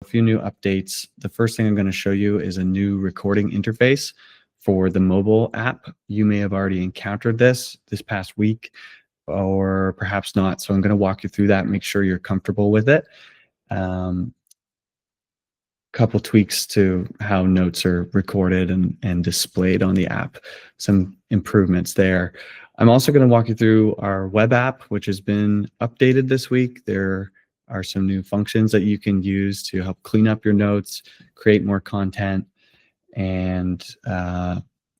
few new updates. The first thing I'm going to show you is a new recording interface for the mobile app. You may have already encountered this past week, or perhaps not. So I'm going to walk you through that, make sure you're comfortable with it. Couple tweaks to how notes are recorded and displayed on the app, some improvements there. I'm also going to walk you through our web app, which has been updated this week. There are some new functions that you can use to help clean up your notes, create more content, and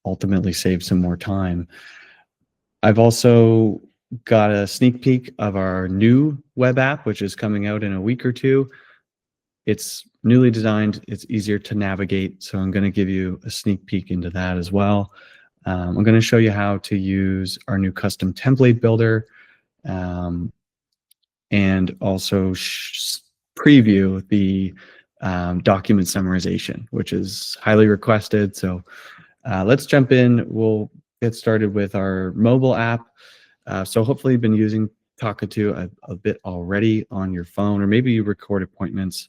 ultimately save some more time. I've also got a sneak peek of our new web app, which is coming out in a week or two. It's newly designed, it's easier to navigate, so I'm going to give you a sneak peek into that as well. I'm going to show you how to use our new custom template builder, and also preview the document summarization, which is highly requested. So let's jump in. We'll get started with our mobile app. So hopefully you've been using Talkatoo a bit already on your phone, or maybe you record appointments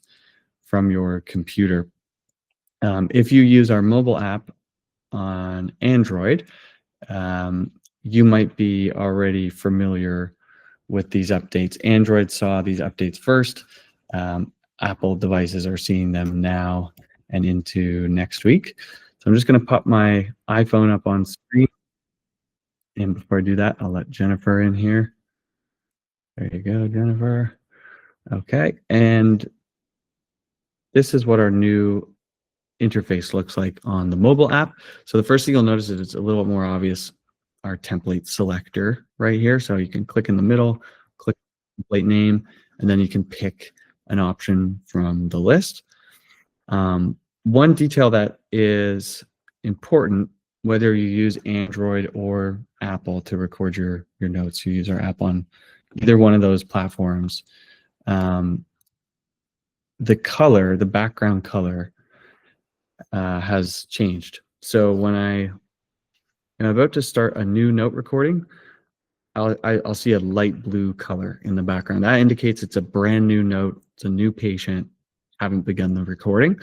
from your computer. If you use our mobile app on Android, you might be already familiar with these updates. Android saw these updates first. Apple devices are seeing them now and into next week. So I'm just going to pop my iPhone up on screen. And before I do that, I'll let Jennifer in here. There you go, Jennifer. Okay, and this is what our new interface looks like on the mobile app. So the first thing you'll notice is it's a little more obvious, our template selector right here. So you can click in the middle, click template name, and then you can pick an option from the list. One detail that is important, whether you use Android or Apple to record your notes, you use our app on either one of those platforms, the color, the background color has changed. So when I am about to start a new note recording, I'll see a light blue color in the background. That indicates it's a brand new note, it's a new patient, haven't begun the recording.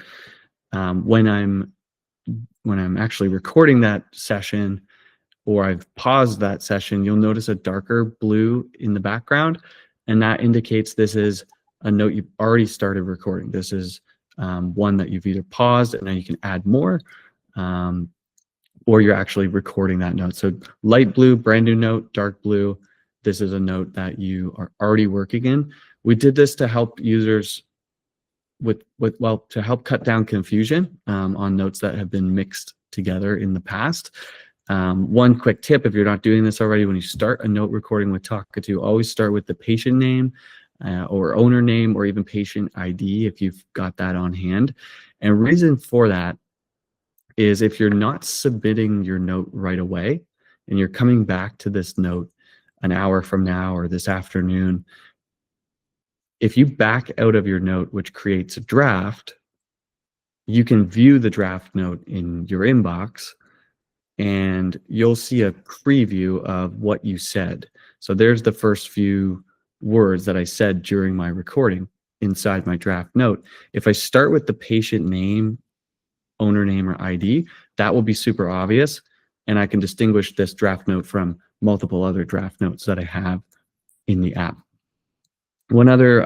When I'm actually recording that session, or I've paused that session, you'll notice a darker blue in the background, and that indicates this is a note you've already started recording. This is one that you've either paused and now you can add more, or you're actually recording that note. So light blue, brand new note, dark blue, this is a note that you are already working in. We did this to help users to help cut down confusion on notes that have been mixed together in the past. One quick tip, if you're not doing this already, when you start a note recording with Talkatoo, always start with the patient name, or owner name, or even patient ID if you've got that on hand. And reason for that is if you're not submitting your note right away and you're coming back to this note an hour from now or this afternoon, if you back out of your note, which creates a draft, you can view the draft note in your inbox and you'll see a preview of what you said. So there's the first few words that I said during my recording inside my draft note. If I start with the patient name, owner name, or ID, that will be super obvious, and I can distinguish this draft note from multiple other draft notes that I have in the app. One other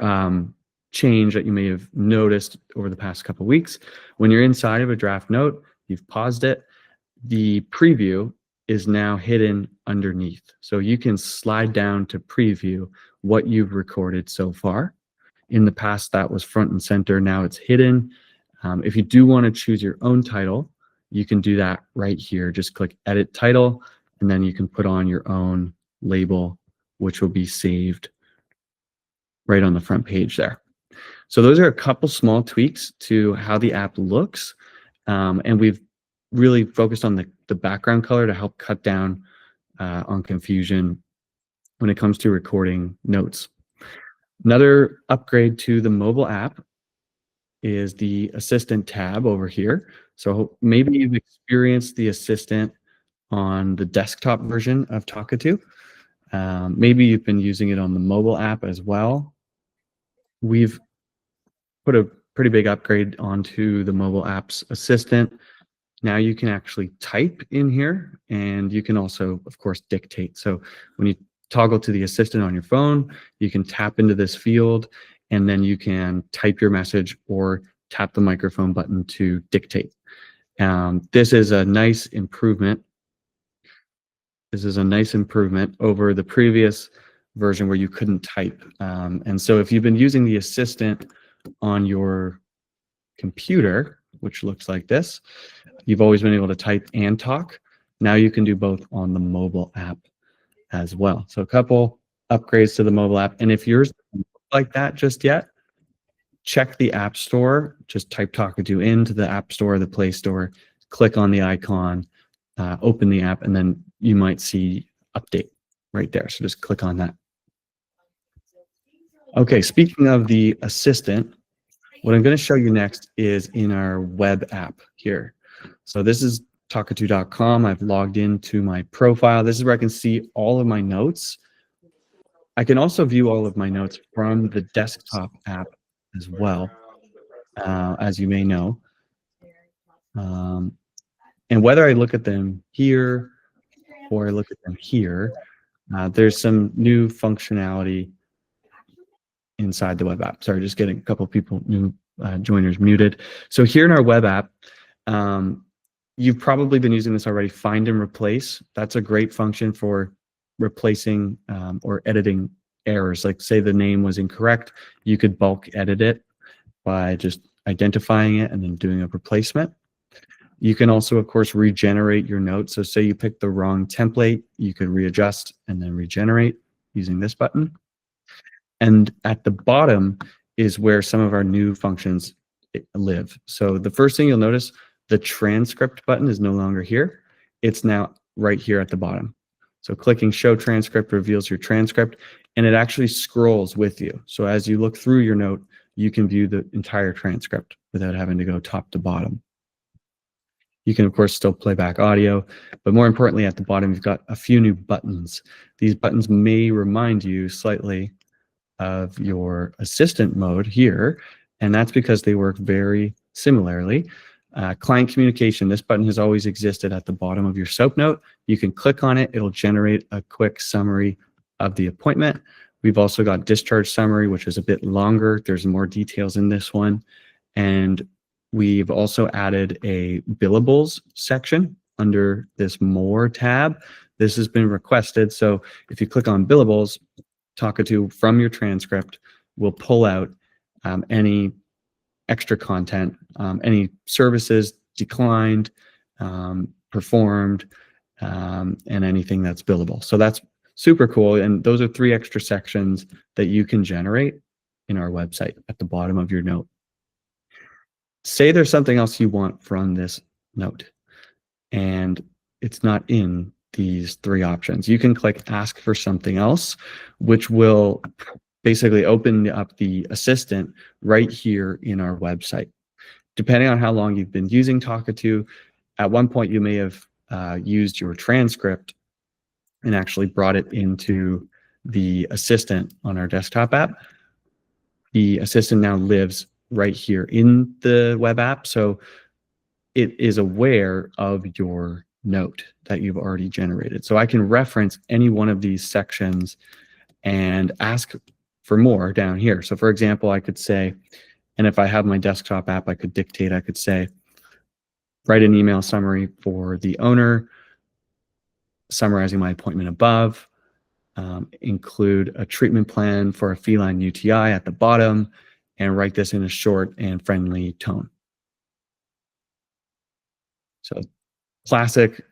change that you may have noticed over the past couple of weeks, when you're inside of a draft note, you've paused it, the preview is now hidden underneath. So you can slide down to preview what you've recorded so far. In the past, that was front and center. Now it's hidden. If you do want to choose your own title, you can do that right here. Just click Edit Title, and then you can put on your own label, which will be saved right on the front page there. So those are a couple small tweaks to how the app looks. And we've really focused on the background color to help cut down on confusion when it comes to recording notes. Another upgrade to the mobile app is the Assistant tab over here. So maybe you've experienced the Assistant on the desktop version of Talkatoo. Maybe you've been using it on the mobile app as well. We've put a pretty big upgrade onto the mobile app's assistant. Now you can actually type in here, and you can also, of course, dictate. So when you toggle to the assistant on your phone, you can tap into this field, and then you can type your message or tap the microphone button to dictate. This is a nice improvement. This is a nice improvement over the previous version where you couldn't type. And so if you've been using the assistant on your computer, which looks like this, you've always been able to type and talk. Now you can do both on the mobile app as well. So a couple upgrades to the mobile app. And if yours doesn't look like that just yet, check the App Store. Just type Talkatoo into the App Store, the Play Store, click on the icon, open the app, and then you might see update right there. So just click on that. Okay, speaking of the assistant, what I'm going to show you next is in our web app here. So this is talkatoo.com. I've logged into my profile. This is where I can see all of my notes. I can also view all of my notes from the desktop app as well, as you may know. And whether I look at them here or I look at them here, there's some new functionality inside the web app. Sorry, just getting a couple people, new joiners muted. So here in our web app, you've probably been using this already, find and replace. That's a great function for replacing or editing errors. Like say the name was incorrect, you could bulk edit it by just identifying it and then doing a replacement. You can also, of course, regenerate your notes. So say you picked the wrong template, you could readjust and then regenerate using this button. And at the bottom is where some of our new functions live. So the first thing you'll notice, the transcript button is no longer here. It's now right here at the bottom. So clicking show transcript reveals your transcript, and it actually scrolls with you. So as you look through your note, you can view the entire transcript without having to go top to bottom. You can, of course, still play back audio, but more importantly, at the bottom, you've got a few new buttons. These buttons may remind you slightly of your assistant mode here, and that's because they work very similarly. Client communication, this button has always existed at the bottom of your SOAP note. You can click on it, it'll generate a quick summary of the appointment. We've also got discharge summary, which is a bit longer. There's more details in this one. And we've also added a billables section under this more tab. This has been requested. So if you click on billables, Talkatoo from your transcript will pull out any extra content, any services declined, performed, and anything that's billable. So that's super cool. And those are 3 extra sections that you can generate in our website at the bottom of your note. Say there's something else you want from this note and it's not in these 3 options. You can click ask for something else, which will basically open up the assistant right here in our website. Depending on how long you've been using Talkatoo, at one point you may have used your transcript and actually brought it into the assistant on our desktop app. The assistant now lives right here in the web app, so it is aware of your note that you've already generated. So I can reference any one of these sections and ask for more down here. So for example, I could say, and if I have my desktop app, I could dictate, I could say, write an email summary for the owner, summarizing my appointment above, include a treatment plan for a feline UTI at the bottom, and write this in a short and friendly tone. So classic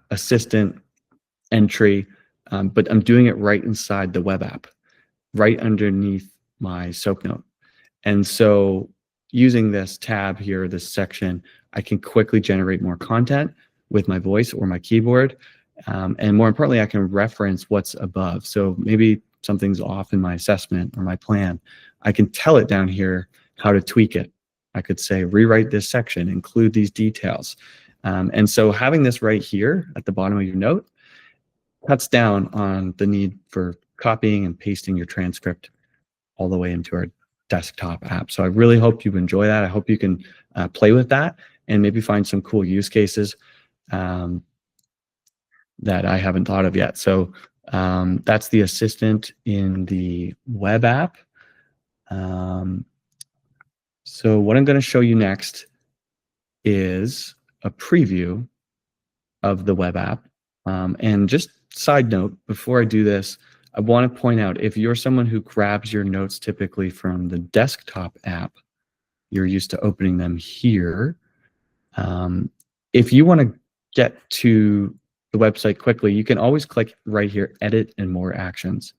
assistant entry, but I'm doing it right inside the web app, right underneath my SOAP note. And so using this tab here, this section, I can quickly generate more content with my voice or my keyboard. And more importantly, I can reference what's above. So maybe something's off in my assessment or my plan. I can tell it down here how to tweak it. I could say, rewrite this section, include these details. And so having this right here at the bottom of your note cuts down on the need for copying and pasting your transcript all the way into our desktop app. So I really hope you enjoy that. I hope you can play with that and maybe find some cool use cases that I haven't thought of yet. So that's the assistant in the web app. So what I'm going to show you next is a preview of the web app. And just side note, before I do this, I want to point out, if you're someone who grabs your notes typically from the desktop app, you're used to opening them here. If you want to get to the website quickly, you can always click right here, edit and more actions.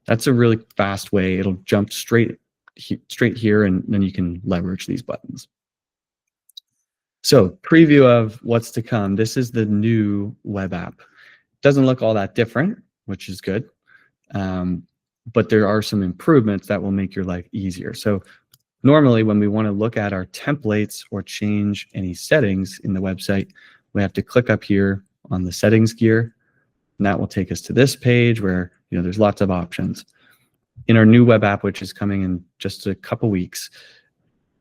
That's a really fast way. It'll jump straight here, and then you can leverage these buttons. So preview of what's to come. This is the new web app. Doesn't look all that different, which is good. But there are some improvements that will make your life easier. So normally when we want to look at our templates or change any settings in the website, we have to click up here on the settings gear, and that will take us to this page where there's lots of options. In our new web app, which is coming in just a couple weeks,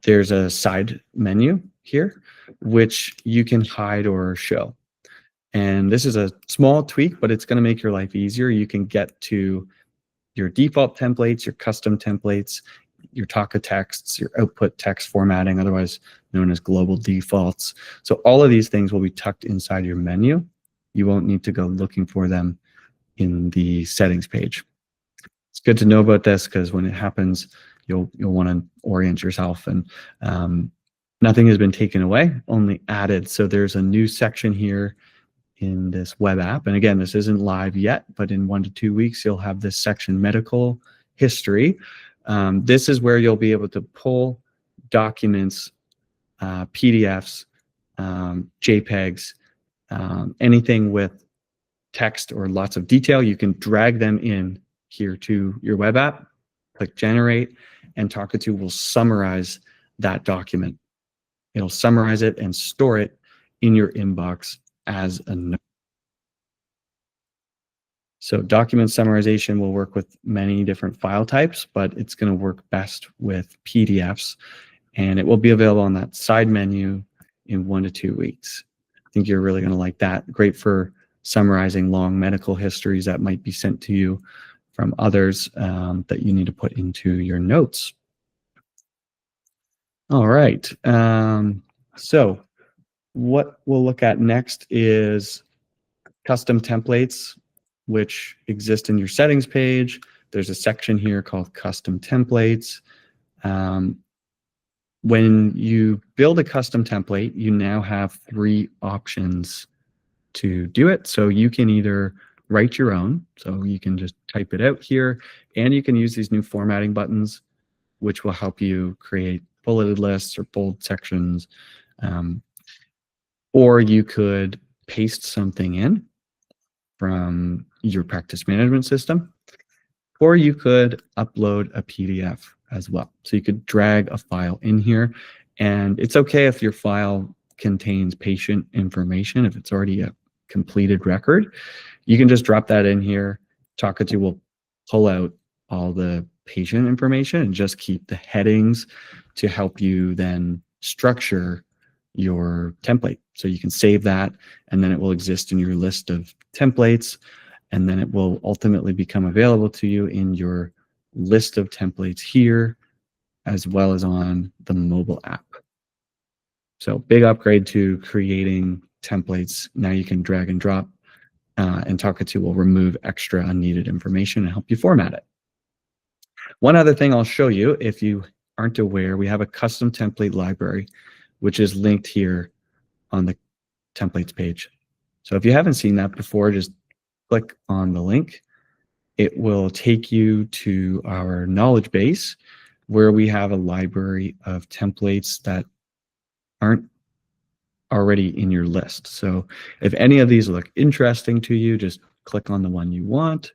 there's a side menu here, which you can hide or show. And this is a small tweak, but it's going to make your life easier. You can get to your default templates, your custom templates, your Taka texts, your output text formatting, otherwise known as global defaults. So all of these things will be tucked inside your menu. You won't need to go looking for them in the settings page. It's good to know about this because when it happens, you'll want to orient yourself, and nothing has been taken away, only added. So there's a new section here in this web app. And again, this isn't live yet, but in 1 to 2 weeks, you'll have this section, medical history. This is where you'll be able to pull documents, PDFs, JPEGs, anything with text or lots of detail. You can drag them in here to your web app, click generate, and Talkatoo will summarize that document. It'll summarize it and store it in your inbox as a note. So document summarization will work with many different file types, but it's going to work best with PDFs, and it will be available on that side menu in 1 to 2 weeks. I think you're really going to like that. Great for summarizing long medical histories that might be sent to you from others that you need to put into your notes. All right. So what we'll look at next is custom templates, which exist in your settings page. There's a section here called custom templates. When you build a custom template, you now have 3 options to do it. So you can either write your own, so you can just type it out here, and you can use these new formatting buttons, which will help you create bulleted lists or bold sections. Or you could paste something in from your practice management system, or you could upload a PDF as well. So you could drag a file in here, and it's okay if your file contains patient information, if it's already a completed record. You can just drop that in here. Talkatoo will pull out all the patient information and just keep the headings to help you then structure your template. So you can save that, and then it will exist in your list of templates, and then it will ultimately become available to you in your list of templates here, as well as on the mobile app. So big upgrade to creating templates. Now you can drag and drop, and Talkatoo will remove extra unneeded information and help you format it. One other thing I'll show you, if you aren't aware, we have a custom template library, which is linked here on the templates page. So if you haven't seen that before, just click on the link. It will take you to our knowledge base, where we have a library of templates that aren't already in your list. So if any of these look interesting to you, just click on the one you want.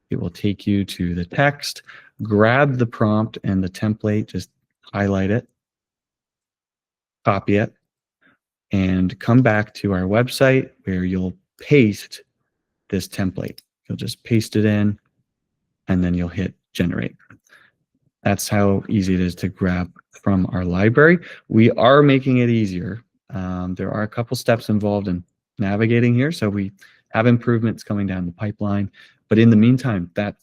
It will take you to the text, grab the prompt and the template, just highlight it, copy it, and come back to our website where you'll paste this template. You'll just paste it in, and then you'll hit generate. That's how easy it is to grab from our library. We are making it easier. There are a couple steps involved in navigating here, so we have improvements coming down the pipeline. But in the meantime, that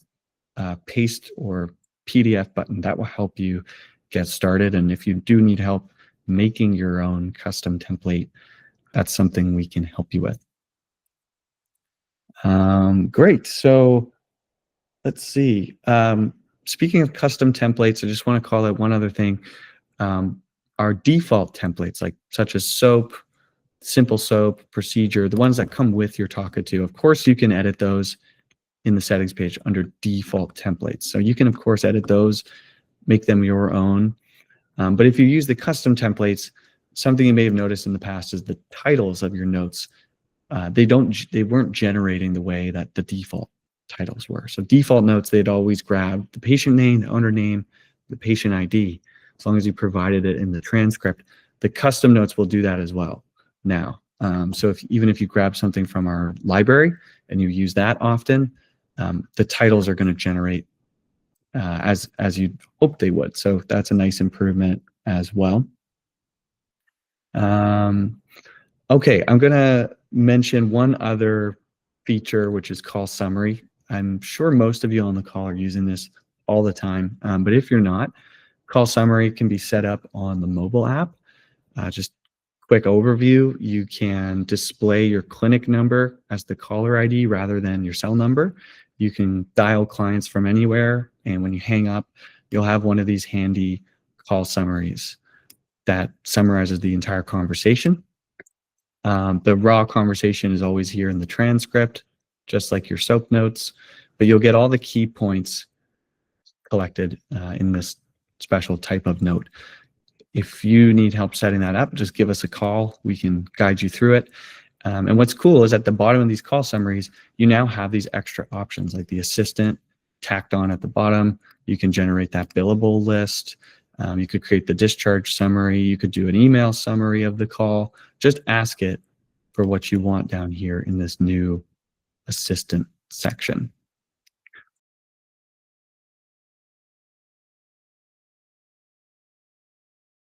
paste or PDF button, that will help you get started. And if you do need help making your own custom template, that's something we can help you with. Great. So let's see. Speaking of custom templates, I just want to call out one other thing. Our default templates, like such as SOAP, Simple SOAP, Procedure, the ones that come with your Talkatoo, of course, you can edit those in the settings page under default templates. So you can, of course, edit those, make them your own. But if you use the custom templates, something you may have noticed in the past is the titles of your notes. They weren't generating the way that the default titles were. So default notes, they'd always grab the patient name, the owner name, the patient ID, as long as you provided it in the transcript. The custom notes will do that as well now. So even if you grab something from our library and you use that often, the titles are going to generate as you'd hope they would. So that's a nice improvement as well. Okay, I'm going to mention one other feature, which is call summary. I'm sure most of you on the call are using this all the time, but if you're not, call summary can be set up on the mobile app. Just quick overview, you can display your clinic number as the caller ID rather than your cell number. You can dial clients from anywhere, and when you hang up, you'll have one of these handy call summaries that summarizes the entire conversation. The raw conversation is always here in the transcript, just like your SOAP notes, but you'll get all the key points collected in this special type of note. If you need help setting that up, just give us a call. We can guide you through it. And what's cool is at the bottom of these call summaries, you now have these extra options like the assistant tacked on at the bottom. You can generate that billable list. You could create the discharge summary. You could do an email summary of the call. Just ask it for what you want down here in this new assistant section.